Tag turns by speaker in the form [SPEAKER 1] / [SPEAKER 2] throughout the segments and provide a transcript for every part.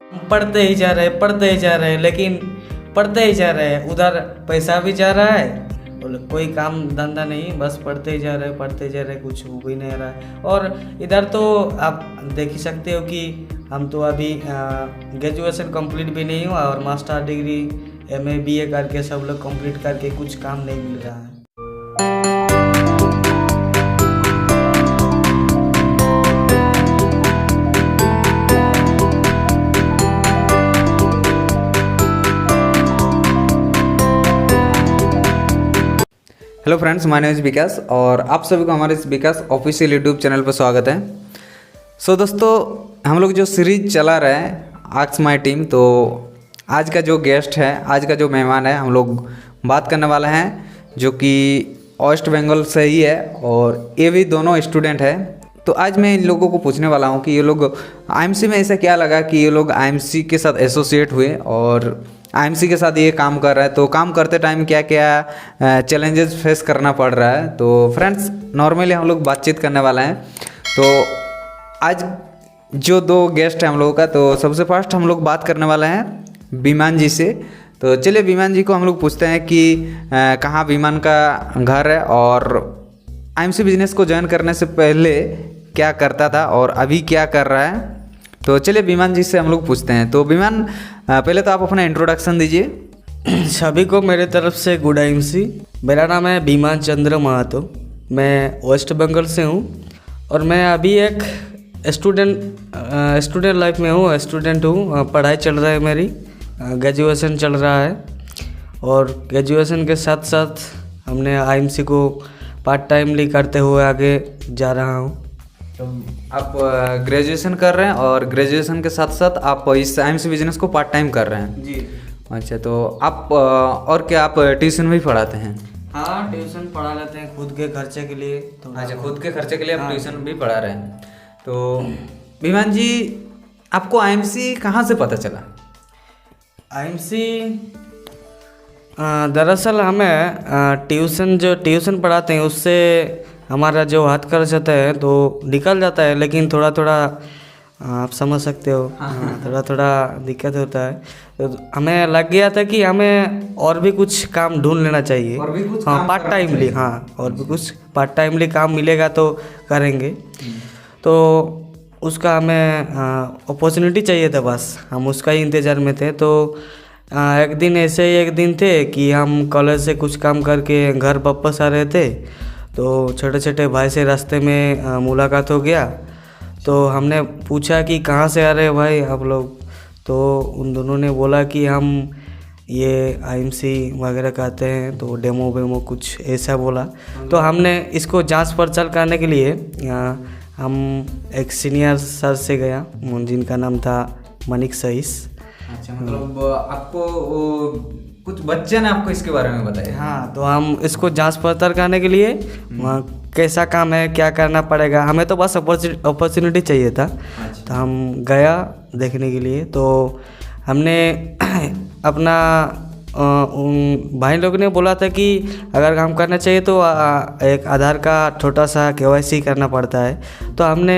[SPEAKER 1] पढ़ते ही जा रहे पढ़ते ही जा रहे हैं, लेकिन पढ़ते ही जा रहे हैं, उधर पैसा भी जा रहा है और कोई काम धंधा नहीं, बस पढ़ते ही जा रहे पढ़ते जा रहे, कुछ हो भी नहीं रहा है। और इधर तो आप देख ही सकते हो कि हम तो अभी ग्रेजुएशन कंप्लीट भी नहीं हुआ और मास्टर डिग्री MA BA करके सब लोग कंप्लीट करके कुछ काम नहीं मिल रहा है।
[SPEAKER 2] Hello friends, my name is Vikas और आप सभी को हमारे इस विकास ऑफिशियल यूट्यूब चैनल पर स्वागत है। सो दोस्तों, हम लोग जो सीरीज चला रहे हैं आस्क माय टीम, तो आज का जो गेस्ट है, आज का जो मेहमान है, हम लोग बात करने वाले हैं जो कि वेस्ट बंगाल से ही है और ये भी दोनों स्टूडेंट है। तो आज मैं इन लोगों को पूछने वाला हूँ कि ये लोग IMC में ऐसा क्या लगा कि ये लोग IMC के साथ एसोसिएट हुए और IMC के साथ ये काम कर रहा है, तो काम करते टाइम क्या क्या चैलेंजेस फेस करना पड़ रहा है। तो फ्रेंड्स, नॉर्मली हम लोग बातचीत करने वाले हैं। तो आज जो दो गेस्ट हैं हम लोगों का, तो सबसे फर्स्ट हम लोग बात करने वाले हैं विमान जी से। तो चलिए विमान जी को हम लोग पूछते हैं कि कहाँ विमान का घर है और IMC बिजनेस को ज्वाइन करने से पहले क्या करता था और अभी क्या कर रहा है। तो चलिए विमान जी से हम लोग पूछते हैं। तो विमान, पहले तो आप अपना इंट्रोडक्शन दीजिए।
[SPEAKER 1] सभी को मेरे तरफ से गुड IMC। मेरा नाम है विमान चंद्र महतो, मैं वेस्ट बंगाल से हूँ और मैं अभी एक स्टूडेंट लाइफ में हूँ, स्टूडेंट हूँ। पढ़ाई चल रहा है मेरी, ग्रेजुएशन चल रहा है और ग्रेजुएशन के साथ साथ हमने IMC को पार्ट टाइमली करते हुए आगे जा रहा हूँ।
[SPEAKER 2] तो आप ग्रेजुएशन कर रहे हैं और ग्रेजुएशन के साथ साथ आप इस IMC बिजनेस को पार्ट टाइम कर रहे हैं
[SPEAKER 1] जी।
[SPEAKER 2] अच्छा, तो आप और क्या आप ट्यूशन भी पढ़ाते हैं?
[SPEAKER 1] हाँ, ट्यूशन पढ़ा लेते हैं खुद के खर्चे के लिए।
[SPEAKER 2] अच्छा, खुद के खर्चे के लिए आप ट्यूशन भी पढ़ा रहे हैं। तो विमान जी, आपको IMC कहाँ से पता चला?
[SPEAKER 1] IMC दरअसल हमें ट्यूशन पढ़ाते हैं, उससे हमारा जो हाथ खर्च होता है तो निकल जाता है, लेकिन थोड़ा थोड़ा आप समझ सकते हो, थोड़ा थोड़ा दिक्कत होता है। तो हमें लग गया था कि हमें और भी कुछ काम ढूंढ लेना चाहिए,
[SPEAKER 2] और भी कुछ
[SPEAKER 1] हाँ पार्ट टाइमली, हाँ और भी कुछ पार्ट टाइमली काम मिलेगा तो करेंगे। तो उसका हमें अपॉर्चुनिटी चाहिए था, बस हम उसका ही इंतज़ार में थे। तो एक दिन ऐसे ही एक दिन थे कि हम कॉलेज से कुछ काम करके घर वापस आ रहे थे, तो छोटे छोटे भाई से रास्ते में मुलाकात हो गया। तो हमने पूछा कि कहाँ से आ रहे हैं भाई आप लोग, तो उन दोनों ने बोला कि हम ये IMC वगैरह कहते हैं, तो डेमो वेमो कुछ ऐसा बोला। तो हमने इसको जांच पड़ताल करने के लिए हम एक सीनियर सर से गया, जिनका नाम था मनिक सईस।
[SPEAKER 2] अच्छा, मतलब आपको कुछ बच्चे ने आपको इसके बारे में बताया?
[SPEAKER 1] हाँ, तो हम इसको जांच पड़ताल करने के लिए कैसा काम है, क्या करना पड़ेगा, हमें तो बस अपॉर्चुनिटी चाहिए था।
[SPEAKER 2] अच्छा।
[SPEAKER 1] तो हम गया देखने के लिए। तो हमने अपना उन भाई लोग ने बोला था कि अगर काम करना चाहिए तो एक आधार का छोटा सा KYC करना पड़ता है। तो हमने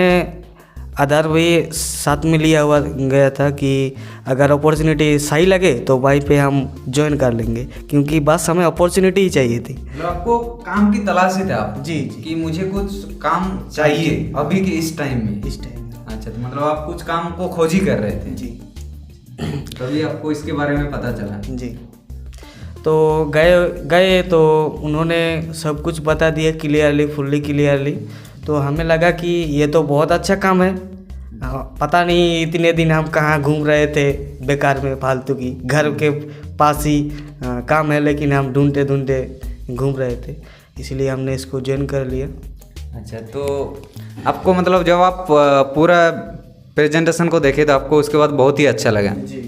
[SPEAKER 1] आधार भी साथ में लिया हुआ गया था कि अगर अपॉर्चुनिटी सही लगे तो वहीं पे हम ज्वाइन कर लेंगे, क्योंकि बस हमें अपॉर्चुनिटी ही चाहिए थी।
[SPEAKER 2] मतलब आपको काम की तलाश थे आप?
[SPEAKER 1] जी
[SPEAKER 2] कि मुझे कुछ काम चाहिए अभी के इस टाइम में। अच्छा, तो मतलब आप कुछ काम को खोज ही कर रहे थे?
[SPEAKER 1] जी।
[SPEAKER 2] तभी आपको इसके बारे में पता चला?
[SPEAKER 1] जी। तो गए तो उन्होंने सब कुछ बता दिया क्लियरली, फुल्ली क्लियरली। तो हमें लगा कि ये तो बहुत अच्छा काम है। पता नहीं इतने दिन हम कहाँ घूम रहे थे बेकार में, फालतू की, घर के पास ही काम है, लेकिन हम ढूंढते ढूंढते घूम रहे थे, इसलिए हमने इसको ज्वाइन कर लिया।
[SPEAKER 2] अच्छा, तो आपको मतलब जब आप पूरा प्रेजेंटेशन को देखे तो आपको उसके बाद बहुत ही अच्छा लगा?
[SPEAKER 1] जी।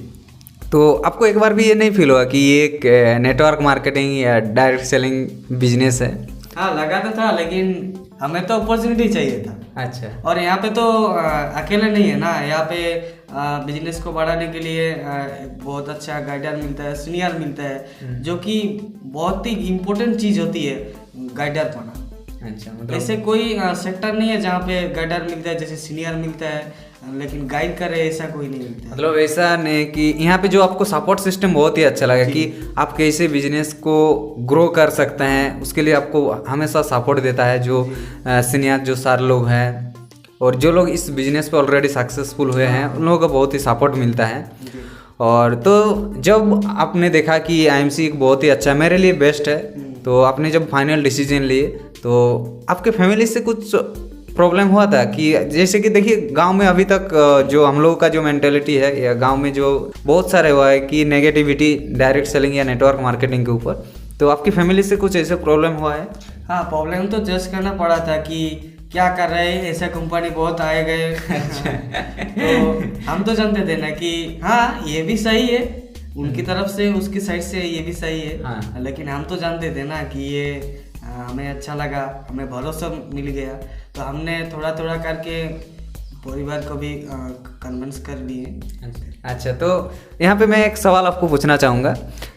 [SPEAKER 2] तो आपको एक बार भी ये नहीं फील हुआ कि ये एक नेटवर्क मार्केटिंग या डायरेक्ट सेलिंग बिजनेस है?
[SPEAKER 1] हाँ, लगा तो था, लेकिन हमें तो अपॉर्चुनिटी चाहिए था।
[SPEAKER 2] अच्छा।
[SPEAKER 1] और यहाँ पे तो अकेले नहीं है ना, यहाँ पे बिजनेस को बढ़ाने के लिए बहुत अच्छा गाइडर मिलता है, सीनियर मिलता है, जो कि बहुत ही इम्पोर्टेंट चीज़ होती है गाइडर पाना।
[SPEAKER 2] अच्छा, मतलब
[SPEAKER 1] ऐसे कोई सेक्टर नहीं है जहाँ पे गाइडर मिलता है जैसे सीनियर मिलता है। लेकिन गाइड करे ऐसा कोई नहीं मिलता है।
[SPEAKER 2] मतलब ऐसा नहीं कि यहाँ पे जो आपको सपोर्ट सिस्टम बहुत ही अच्छा लगा कि आप कैसे बिजनेस को ग्रो कर सकते हैं, उसके लिए आपको हमेशा सपोर्ट देता है जो सीनियर जो सर लोग हैं और जो लोग इस बिजनेस पे ऑलरेडी सक्सेसफुल हुए हैं उन लोगों का बहुत ही सपोर्ट मिलता है। और तो जब आपने देखा कि IMC एक बहुत ही अच्छा मेरे लिए बेस्ट है, तो आपने जब फाइनल डिसीजन लिए तो आपके फैमिली से कुछ प्रॉब्लम हुआ था कि जैसे कि देखिए गांव में अभी तक जो हम लोगों का जो मेंटेलिटी है या गांव में जो बहुत सारे हुआ है कि नेगेटिविटी डायरेक्ट सेलिंग या नेटवर्क मार्केटिंग के ऊपर, तो आपकी फैमिली से कुछ ऐसे प्रॉब्लम हुआ है?
[SPEAKER 1] हाँ, प्रॉब्लम तो जस्ट करना पड़ा था कि क्या कर रहे हैं, ऐसा कंपनी बहुत आए गए। तो हम तो जानते थे ना कि हाँ ये भी सही है, उनकी तरफ से उसकी साइड से ये भी सही है।
[SPEAKER 2] हाँ।
[SPEAKER 1] लेकिन हम तो जानते थे ना कि ये हमें अच्छा लगा, हमें भरोसा मिल गया, तो हमने थोड़ा थोड़ा करके परिवार को भी कन्विंस कर लिए।
[SPEAKER 2] अच्छा, तो यहाँ पे मैं एक सवाल आपको पूछना चाहूँगा।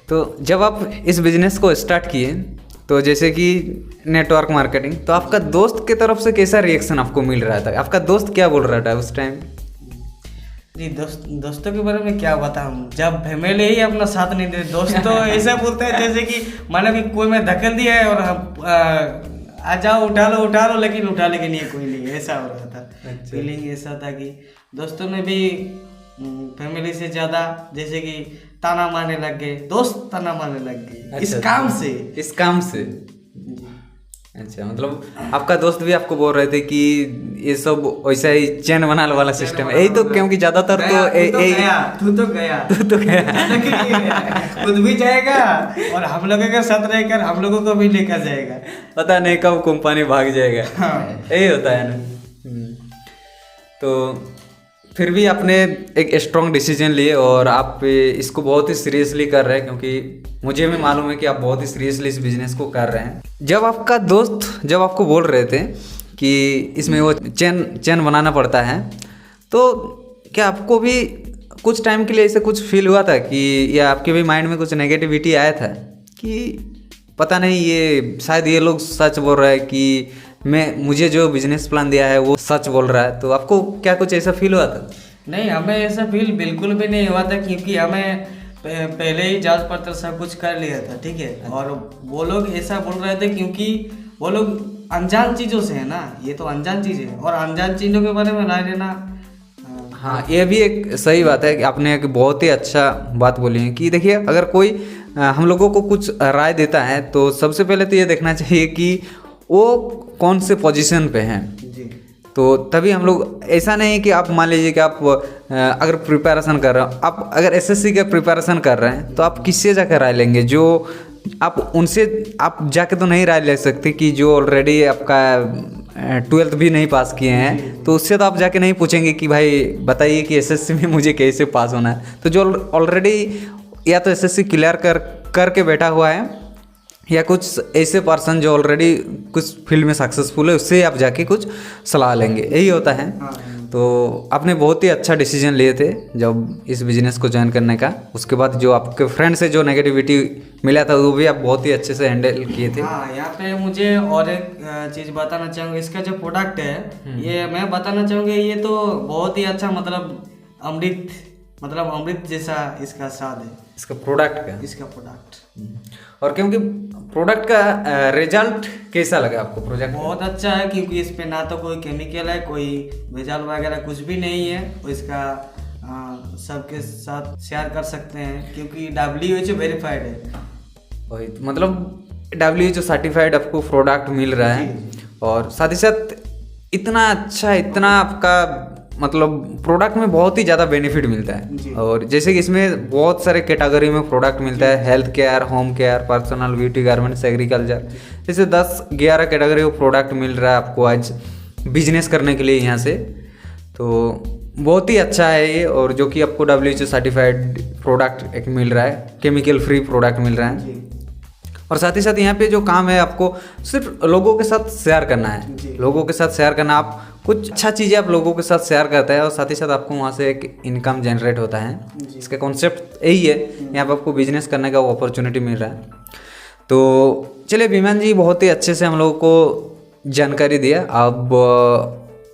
[SPEAKER 2] तो जब आप इस बिजनेस को स्टार्ट किए तो जैसे कि नेटवर्क मार्केटिंग, तो आपका दोस्त की तरफ से कैसा रिएक्शन आपको मिल रहा था? आपका दोस्त क्या बोल रहा था उस टाइम?
[SPEAKER 1] जी, दोस्तों के बारे में क्या बताऊं, जब फैमिली ही अपना साथ नहीं दे, दोस्त तो ऐसा बोलते हैं जैसे कि मानो कि कोई में धकेल दिया है और हम आ जाओ उठा लो, लेकिन उठाने के लिए कोई नहीं, ऐसा हो रहा था।
[SPEAKER 2] अच्छा।
[SPEAKER 1] फीलिंग ऐसा था कि दोस्तों ने भी फैमिली से ज़्यादा जैसे कि ताना मारने लग गए, दोस्त ताना मारने लग गए इस काम से।
[SPEAKER 2] इस काम से? अच्छा, मतलब आपका दोस्त भी आपको बोल रहे थे कि ये सब वैसा ही चैन बनाने वाला सिस्टम है, यही तो, क्योंकि ज्यादातर तो
[SPEAKER 1] तू तो गया खुद भी जाएगा और हम लोगों के साथ रहकर हम लोगों को भी लेकर जाएगा,
[SPEAKER 2] पता नहीं कब कंपनी भाग जाएगा।
[SPEAKER 1] हाँ।
[SPEAKER 2] यही होता है ना। तो फिर भी आपने एक स्ट्रॉन्ग डिसीजन लिए और आप इसको बहुत ही सीरियसली कर रहे हैं, क्योंकि मुझे भी मालूम है कि आप बहुत ही सीरियसली इस बिजनेस को कर रहे हैं। जब आपका दोस्त जब आपको बोल रहे थे कि इसमें वो चैन बनाना पड़ता है, तो क्या आपको भी कुछ टाइम के लिए ऐसे कुछ फील हुआ था कि या आपके भी माइंड में कुछ नेगेटिविटी आया था कि पता नहीं ये शायद ये लोग सच बोल रहा है कि मुझे जो बिजनेस प्लान दिया है वो सच बोल रहा है, तो आपको क्या कुछ ऐसा फील हुआ था?
[SPEAKER 1] नहीं, हमें ऐसा फील बिल्कुल भी नहीं हुआ था, क्योंकि हमें पहले ही जांच पड़ताल सब कुछ कर लिया था, ठीक है। और वो लोग ऐसा बोल रहे थे क्योंकि वो लोग अनजान चीज़ों से है ना, ये तो अनजान चीज़ है और अनजान चीज़ों के बारे में राय लेना।
[SPEAKER 2] हाँ, ये भी एक सही बात है कि आपने एक बहुत ही अच्छा बात बोली है कि देखिए अगर कोई हम लोगों को कुछ राय देता है तो सबसे पहले तो ये देखना चाहिए कि वो कौन से पोजीशन पे हैं।
[SPEAKER 1] जी।
[SPEAKER 2] तो तभी हम लोग, ऐसा नहीं कि आप मान लीजिए कि आप अगर प्रिपरेशन कर रहे हो, आप अगर SSC का प्रिपरेशन कर रहे हैं तो आप किससे जाकर राय लेंगे? जो आप उनसे आप जाके तो नहीं राय ले सकते कि जो ऑलरेडी आपका 12th भी नहीं पास किए हैं, तो उससे तो आप जाके नहीं पूछेंगे कि भाई बताइए कि SSC में मुझे कैसे पास होना है। तो जो ऑलरेडी या तो SSC क्लियर करके बैठा हुआ है या कुछ ऐसे पर्सन जो ऑलरेडी कुछ फील्ड में सक्सेसफुल है, उससे आप जाके कुछ सलाह लेंगे, यही होता है। तो आपने बहुत ही अच्छा डिसीजन लिए थे जब इस बिजनेस को ज्वाइन करने का। उसके बाद जो आपके फ्रेंड से जो नेगेटिविटी मिला था वो भी आप बहुत ही अच्छे से हैंडल किए थे।
[SPEAKER 1] हाँ, यहाँ पे मुझे और एक चीज़ बताना चाहूँगा, इसका जो प्रोडक्ट है ये मैं बताना चाहूँगा, ये तो बहुत ही अच्छा, मतलब अमृत जैसा इसका स्वाद है, इसका प्रोडक्ट।
[SPEAKER 2] और क्योंकि प्रोडक्ट का रिजल्ट कैसा लगा आपको? प्रोजेक्ट
[SPEAKER 1] बहुत अच्छा है, क्योंकि इस पे ना तो कोई केमिकल है, कोई भेजाल वगैरह कुछ भी नहीं है, और इसका सबके साथ शेयर कर सकते हैं क्योंकि WHO वेरीफाइड है।
[SPEAKER 2] वही मतलब WHO सर्टिफाइड आपको प्रोडक्ट मिल रहा है, और साथ ही साथ इतना अच्छा, इतना आपका मतलब प्रोडक्ट में बहुत ही ज़्यादा बेनिफिट मिलता है। और जैसे कि इसमें बहुत सारे कैटेगरी में प्रोडक्ट मिलता है, health care, home care, personal, beauty, garments, agriculture, जैसे 10-11 कैटेगरी का प्रोडक्ट मिल रहा है आपको आज बिजनेस करने के लिए यहाँ से। तो बहुत ही अच्छा है ये, और जो कि आपको WHO सर्टिफाइड प्रोडक्ट एक मिल रहा है, केमिकल फ्री प्रोडक्ट मिल रहा है। और साथ ही साथ यहाँ पे जो काम है आपको सिर्फ लोगों के साथ शेयर करना है, लोगों के साथ शेयर करना, आप कुछ अच्छा चीज़ें आप लोगों के साथ शेयर करते हैं और साथ ही साथ आपको वहाँ से एक इनकम जनरेट होता है। इसका कॉन्सेप्ट यही है, यहाँ पे आपको बिजनेस करने का अपॉर्चुनिटी मिल रहा है। तो चलिए विमान जी, बहुत ही अच्छे से हम लोगों को जानकारी दिया। अब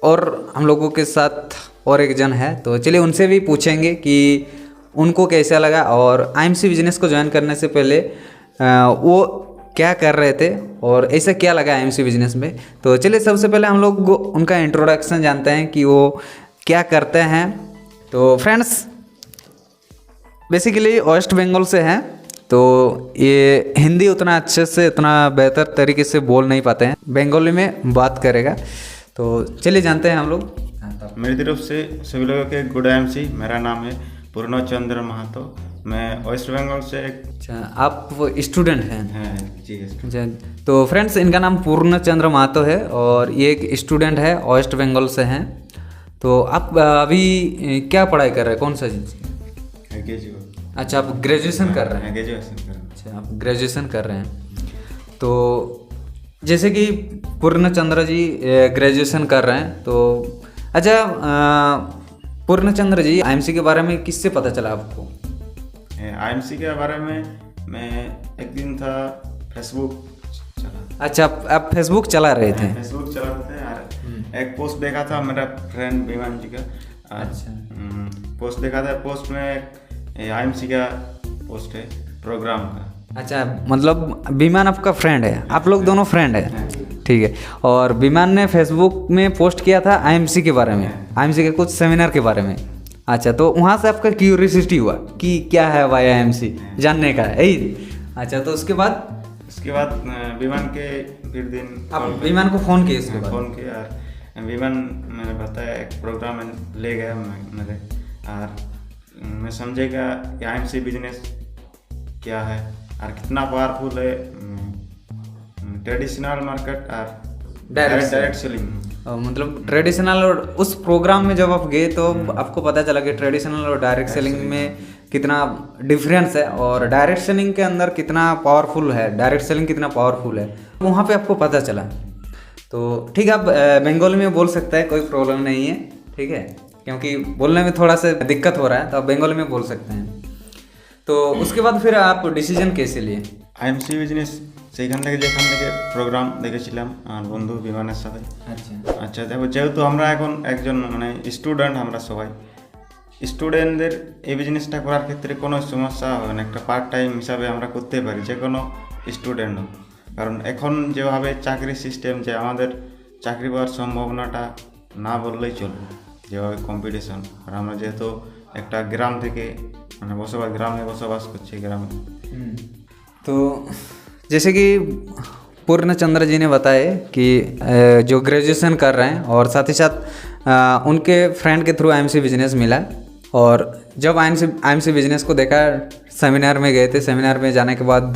[SPEAKER 2] और हम लोगों के साथ और एक जन है, तो चलिए उनसे भी पूछेंगे कि उनको कैसा लगा और आईएमसी बिजनेस को ज्वाइन करने से पहले वो क्या कर रहे थे और ऐसा क्या लगा आईएमसी बिजनेस में। तो चलिए सबसे पहले हम लोग उनका इंट्रोडक्शन जानते हैं कि वो क्या करते हैं। तो फ्रेंड्स बेसिकली वेस्ट बंगाल से हैं, तो ये हिंदी उतना अच्छे से उतना बेहतर तरीके से बोल नहीं पाते हैं, बंगाली में बात करेगा। तो चलिए जानते हैं हम लोग।
[SPEAKER 3] मेरी तरफ से सभी लोगों के गुड आईएमसी। मेरा नाम है पूर्णचंद्र महतो, मैं वेस्ट बंगाल से
[SPEAKER 2] अच्छा, आप वो स्टूडेंट हैं?
[SPEAKER 3] हैं जी।
[SPEAKER 2] अच्छा, तो फ्रेंड्स इनका नाम पूर्णचंद्र महतो है और ये एक स्टूडेंट है, वेस्ट बंगाल से हैं। तो आप अभी क्या पढ़ाई कर रहे हैं, कौन सा चीज़? अच्छा, आप ग्रेजुएशन कर रहे हैं?
[SPEAKER 3] ग्रेजुएशन कर रहे हैं।
[SPEAKER 2] अच्छा, आप ग्रेजुएशन कर रहे हैं। तो जैसे कि पूर्णचंद्र जी ग्रेजुएशन कर रहे हैं, तो अच्छा पूर्णचंद्र जी आईएमसी के बारे में किससे पता चला आपको?
[SPEAKER 3] आईएमसी के बारे में मैं एक दिन था फेसबुक चला।
[SPEAKER 2] अच्छा, आप फेसबुक चला रहे थे?
[SPEAKER 3] फेसबुक चला रहे थे और एक पोस्ट देखा था मेरा फ्रेंड विमान जी का।
[SPEAKER 2] अच्छा,
[SPEAKER 3] पोस्ट देखा था, पोस्ट में आईएमसी का पोस्ट है प्रोग्राम का।
[SPEAKER 2] अच्छा, मतलब विमान आपका फ्रेंड है, आप लोग दोनों फ्रेंड है, ठीक है। और विमान ने फेसबुक में पोस्ट किया था आईएमसी के बारे में, आईएमसी के कुछ सेमिनार के बारे में। अच्छा, तो वहाँ से आपका क्यूरियोसिटी हुआ कि क्या है भाई आईएमसी, जानने का है यही। अच्छा, तो उसके बाद
[SPEAKER 3] विमान के फिर दिन
[SPEAKER 2] आप विमान को फ़ोन किए? उसके बाद
[SPEAKER 3] फ़ोन किया और विमान मैंने बताया एक प्रोग्राम में ले गया मेरे, और मैं समझेगा कि आईएमसी बिजनेस क्या है और कितना पावरफुल है, ट्रेडिशनल मार्केट और डायरेक्ट सेलिंग।
[SPEAKER 2] मतलब ट्रेडिशनल, और उस प्रोग्राम में जब आप गए तो आपको पता चला कि ट्रेडिशनल और डायरेक्ट सेलिंग में कितना डिफरेंस है और डायरेक्ट सेलिंग के अंदर कितना पावरफुल है, डायरेक्ट सेलिंग कितना पावरफुल है, वहाँ पे आपको पता चला। तो ठीक है, आप बंगाली में बोल सकते हैं, कोई प्रॉब्लम नहीं है, ठीक है, क्योंकि बोलने में थोड़ा सा दिक्कत हो रहा है, तो आप बंगाली में बोल सकते हैं। तो उसके बाद फिर आप डिसीजन कैसे लिए?
[SPEAKER 3] आईएमसी बिजनेस সেইখান থেকে প্রোগ্রাম দেখেছিলাম আর বন্ধু বিমানের সাথে। আচ্ছা দেখো, যেহেতু আমরা এখন একজন মানে স্টুডেন্ট, আমরা সবাই স্টুডেন্টদের এই বিজনেসটা করার ক্ষেত্রে কোনো সমস্যা হবে না, একটা পার্ট টাইম হিসাবে আমরা করতে পারি যে কোনো স্টুডেন্টও। কারণ এখন যেভাবে চাকরির সিস্টেম, যে আমাদের চাকরি পাওয়ার সম্ভাবনাটা না বললেই চলবে, যেভাবে কম্পিটিশন। আর আমরা যেহেতু একটা গ্রাম থেকে মানে গ্রামে বসবাস করছি, গ্রামে।
[SPEAKER 2] तो जैसे कि पूर्णचंद्र जी ने बताया कि जो ग्रेजुएशन कर रहे हैं और साथ ही साथ उनके फ्रेंड के थ्रू आईएमसी बिजनेस मिला, और जब आईएमसी बिजनेस को देखा, सेमिनार में गए थे, सेमिनार में जाने के बाद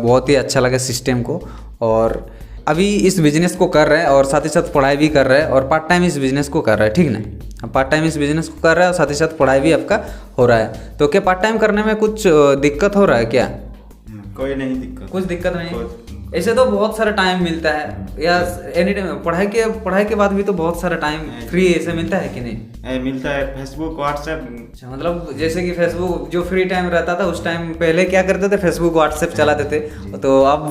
[SPEAKER 2] बहुत ही अच्छा लगा सिस्टम को, और अभी इस बिज़नेस को कर रहे हैं और साथ ही साथ पढ़ाई भी कर रहे हैं और पार्ट टाइम इस बिज़नेस को कर रहे हैं, ठीक ना? पार्ट टाइम इस बिज़नेस को कर रहा है और साथ ही साथ पढ़ाई भी आपका हो रहा है। तो क्या पार्ट टाइम करने में कुछ दिक्कत हो रहा है क्या?
[SPEAKER 3] कोई नहीं दिक्कत,
[SPEAKER 2] कुछ दिक्कत नहीं। ऐसे तो बहुत सारा टाइम मिलता है, या एनी टाइम पढ़ाई के बाद भी तो बहुत सारा टाइम फ्री ऐसे मिलता है कि नहीं?
[SPEAKER 3] मिलता है, फेसबुक व्हाट्सएप।
[SPEAKER 2] अच्छा, मतलब जैसे कि फेसबुक जो फ्री टाइम रहता था उस टाइम पहले क्या करते थे, फेसबुक व्हाट्सएप चलाते थे, तो अब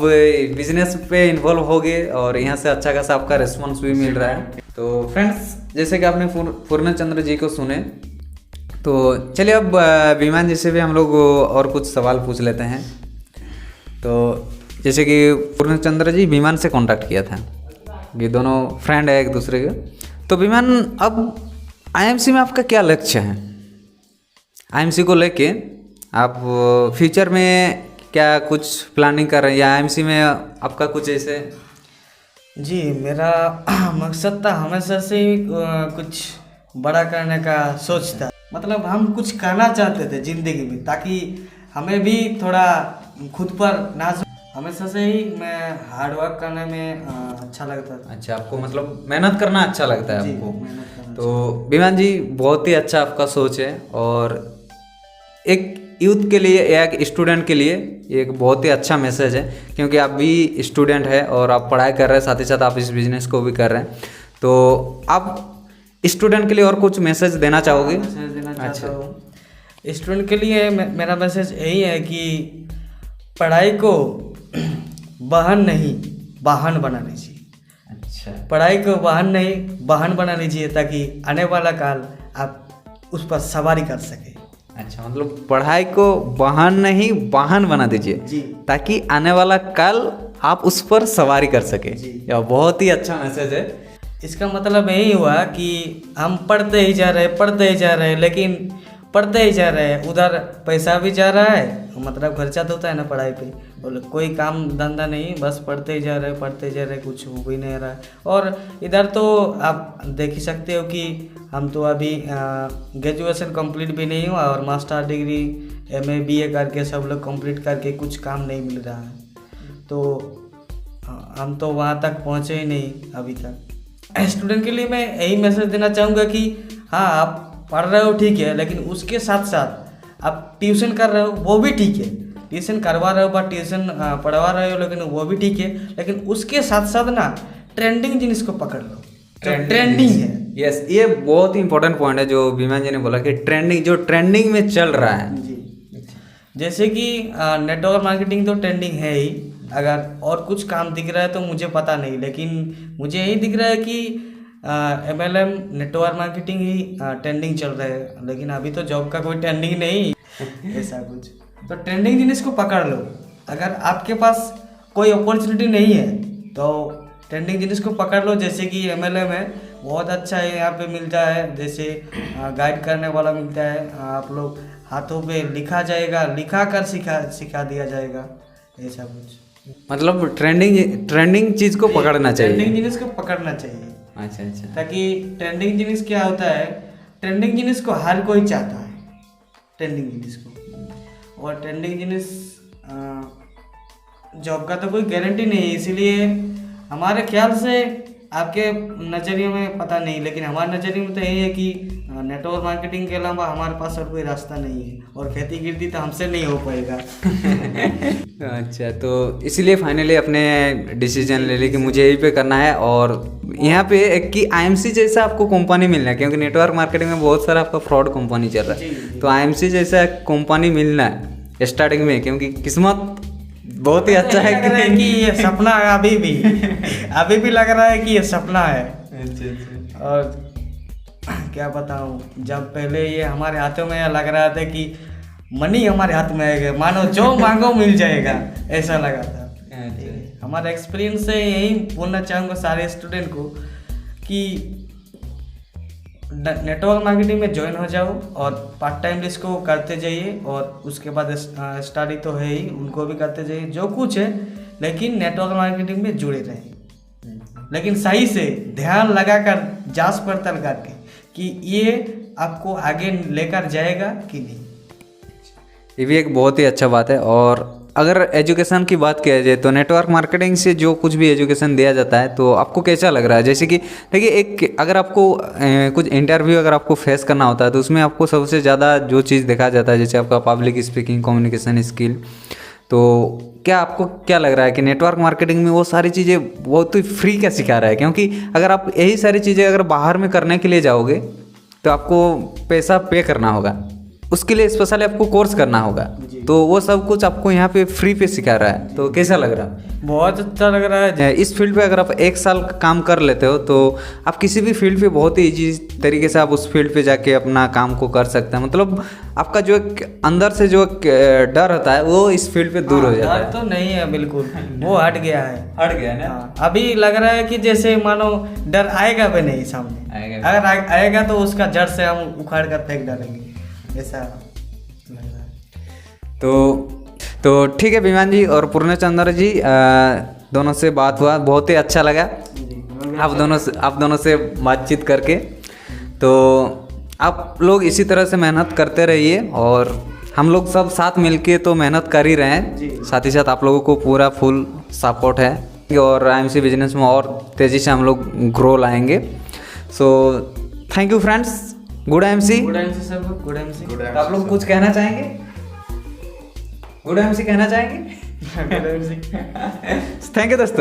[SPEAKER 2] बिजनेस पे इन्वॉल्व हो गए और यहाँ से अच्छा खासा आपका रिस्पॉन्स भी मिल रहा है। तो फ्रेंड्स, जैसे कि आपने पूर्णचंद्र जी को सुने, तो चलिए अब विमान जी से भी हम लोग और कुछ सवाल पूछ लेते हैं। तो जैसे कि पूर्णचंद्र जी विमान से कांटेक्ट किया था, ये दोनों फ्रेंड है एक दूसरे के। तो विमान, अब आईएमसी में आपका क्या लक्ष्य है? आईएमसी को लेके आप फ्यूचर में क्या कुछ प्लानिंग कर रहे हैं, या आईएमसी में आपका कुछ ऐसे?
[SPEAKER 1] जी, मेरा मकसद था हमेशा से ही कुछ बड़ा करने का सोच था। मतलब हम कुछ करना चाहते थे ज़िंदगी में, ताकि हमें भी थोड़ा खुद पर नाज। हमेशा से ही मैं हार्ड वर्क करने में अच्छा लगता था।
[SPEAKER 2] अच्छा, आपको मतलब मेहनत करना अच्छा लगता है आपको?
[SPEAKER 1] मेहनत करना।
[SPEAKER 2] तो विमान जी, बहुत ही अच्छा आपका सोच है, और एक यूथ के लिए या एक स्टूडेंट के लिए एक बहुत ही अच्छा मैसेज है, क्योंकि आप भी स्टूडेंट है और आप पढ़ाई कर रहे हैं, साथ ही साथ आप इस बिज़नेस को भी कर रहे हैं। तो आप स्टूडेंट के लिए और कुछ मैसेज देना चाहोगे?
[SPEAKER 1] मैसेज देना चाहता हूँ स्टूडेंट के लिए। मेरा मैसेज यही है कि पढ़ाई को वाहन नहीं वाहन बना लीजिए।
[SPEAKER 2] अच्छा,
[SPEAKER 1] पढ़ाई को वाहन नहीं वाहन बना लीजिए, ताकि आने वाला काल आप उस पर सवारी कर सके।
[SPEAKER 2] अच्छा, मतलब पढ़ाई को वाहन नहीं वाहन बना दीजिए
[SPEAKER 1] जी।
[SPEAKER 2] ताकि आने वाला कल आप उस पर सवारी कर सके।
[SPEAKER 1] जी।
[SPEAKER 2] यह बहुत ही अच्छा मैसेज है।
[SPEAKER 1] इसका मतलब यही हुआ कि हम पढ़ते ही जा रहे हैं, लेकिन पढ़ते ही जा रहे हैं, उधर पैसा भी जा रहा है, मतलब खर्चा तो होता है ना पढ़ाई पे, और कोई काम धंधा नहीं, बस पढ़ते ही जा रहे, कुछ हो भी नहीं रहा है। और इधर तो आप देख ही सकते हो कि हम तो अभी ग्रेजुएशन कंप्लीट भी नहीं हुआ और मास्टर डिग्री MA BA करके सब लोग कंप्लीट करके कुछ काम नहीं मिल रहा है। तो हम तो वहाँ तक पहुँचे ही नहीं अभी तक। स्टूडेंट के लिए मैं यही मैसेज देना चाहूँगा कि हाँ, आप पढ़ रहे हो ठीक है, लेकिन उसके साथ साथ आप ट्यूशन कर रहे हो वो भी ठीक है, ट्यूशन करवा रहे हो बट ट्यूशन पढ़वा रहे हो, लेकिन वो भी ठीक है, लेकिन उसके साथ साथ ना ट्रेंडिंग जिनिस को पकड़ लो, ट्रेंडिंग है।
[SPEAKER 2] यस, ये बहुत ही इंपॉर्टेंट पॉइंट है जो विमान जी ने बोला कि ट्रेंडिंग, जो ट्रेंडिंग में चल रहा है।
[SPEAKER 1] जी, जैसे कि नेटवर्क मार्केटिंग तो ट्रेंडिंग है ही, अगर और कुछ काम दिख रहा है तो मुझे पता नहीं, लेकिन मुझे यही दिख रहा है कि MLM नेटवर्क मार्केटिंग ही ट्रेंडिंग चल रहा है, लेकिन अभी तो जॉब का कोई ट्रेंडिंग नहीं ऐसा कुछ। तो ट्रेंडिंग जिनिस को पकड़ लो। अगर आपके पास कोई अपॉर्चुनिटी नहीं है तो ट्रेंडिंग जिनिस को पकड़ लो। जैसे कि MLM है, बहुत अच्छा है, यहाँ पे मिलता है, जैसे गाइड करने वाला मिलता है, आप लोग हाथों पे लिखा जाएगा, लिखा कर सिखा दिया जाएगा, ऐसा कुछ।
[SPEAKER 2] मतलब ट्रेंडिंग चीज को पकड़ना चाहिए,
[SPEAKER 1] ट्रेंडिंग जिनिस को पकड़ना चाहिए।
[SPEAKER 2] अच्छा अच्छा।
[SPEAKER 1] ताकि ट्रेंडिंग जिनिस क्या होता है, ट्रेंडिंग जिनिस को हर कोई चाहता है, ट्रेंडिंग जिनिस को, और ट्रेंडिंग जिनिस जॉब का तो कोई गारंटी नहीं है। इसीलिए हमारे ख्याल से, आपके नज़रिए में पता नहीं, लेकिन हमारे नज़रिए में तो यही है कि नेटवर्क मार्केटिंग के अलावा हमारे पास और कोई रास्ता नहीं है, और खेती गिरती तो हमसे नहीं हो पाएगा।
[SPEAKER 2] अच्छा, तो इसीलिए फाइनली अपने डिसीजन ले ली कि मुझे यही पे करना है। और यहाँ पे एक कि IMC जैसा आपको कंपनी मिलना है, क्योंकि नेटवर्क मार्केटिंग में बहुत सारा आपका फ्रॉड कंपनी चल रहा है, तो IMC जैसा कंपनी मिलना है स्टार्टिंग में, क्योंकि किस्मत बहुत ही अच्छा है
[SPEAKER 1] कि ये सपना है, अभी भी लग रहा है कि ये सपना है। और क्या बताऊं, जब पहले ये हमारे हाथों में लग रहा था कि मनी हमारे हाथ में आएगा, मानो जो मांगो मिल जाएगा, ऐसा लगा था। हमारा एक्सपीरियंस से यही बोलना चाहूँगा सारे स्टूडेंट को कि नेटवर्क मार्केटिंग में ज्वाइन हो जाओ और पार्ट टाइम इसको करते जाइए, और उसके बाद स्टडी तो है ही, उनको भी करते जाइए जो कुछ है, लेकिन नेटवर्क मार्केटिंग में जुड़े रहें, लेकिन सही से ध्यान लगाकर जांच पड़ताल करके कि ये आपको आगे लेकर जाएगा कि नहीं।
[SPEAKER 2] ये भी एक बहुत ही अच्छा बात है। और अगर एजुकेशन की बात किया जाए तो नेटवर्क मार्केटिंग से जो कुछ भी एजुकेशन दिया जाता है तो आपको कैसा लग रहा है? जैसे कि देखिए, एक अगर आपको कुछ इंटरव्यू अगर आपको फेस करना होता है तो उसमें आपको सबसे ज़्यादा जो चीज़ देखा जाता है, जैसे आपका पब्लिक स्पीकिंग, कम्युनिकेशन स्किल, तो क्या आपको क्या लग रहा है कि नेटवर्क मार्केटिंग में वो सारी चीज़ें बहुत ही फ्री क्या सिखा रहा है? क्योंकि अगर आप यही सारी चीज़ें अगर बाहर में करने के लिए जाओगे तो आपको पैसा पे करना होगा, उसके लिए स्पेशली आपको कोर्स करना होगा, तो वो सब कुछ आपको यहाँ पे फ्री पे सिखा रहा है, तो कैसा लग रहा है?
[SPEAKER 1] बहुत अच्छा लग रहा है।
[SPEAKER 2] इस फील्ड पे अगर आप 1 साल काम कर लेते हो तो आप किसी भी फील्ड पे बहुत ही ईजी तरीके से आप उस फील्ड पे जाके अपना काम को कर सकते हैं। मतलब आपका जो एक अंदर से जो एक डर होता है वो इस फील्ड पे दूर हो जाता है।
[SPEAKER 1] डर तो नहीं है बिल्कुल, वो हट गया है।
[SPEAKER 2] हट गया ना?
[SPEAKER 1] अभी लग रहा है कि जैसे मानो डर आएगा भी नहीं सामने, अगर आएगा तो उसका जड़ से हम उखाड़ कर फेंक डालेंगे, ऐसा लग रहा है।
[SPEAKER 2] तो ठीक है विमान जी और पूर्णचंद्र जी, दोनों से बात हुआ, बहुत ही अच्छा लगा आप दोनों से बातचीत करके। तो आप लोग इसी तरह से मेहनत करते रहिए, और हम लोग सब साथ मिलके तो मेहनत कर ही रहे हैं, साथ ही साथ आप लोगों को पूरा फुल सपोर्ट है, और IMC बिजनेस में और तेज़ी से हम लोग ग्रो लाएंगे। So thank you friends, good IMC।
[SPEAKER 1] Good IMC सब, गुड IMC।
[SPEAKER 2] आप लोग कुछ कहना चाहेंगे? गुड IMC कहना चाहेंगे?
[SPEAKER 1] Good IMC।
[SPEAKER 2] थैंक यू दोस्तों।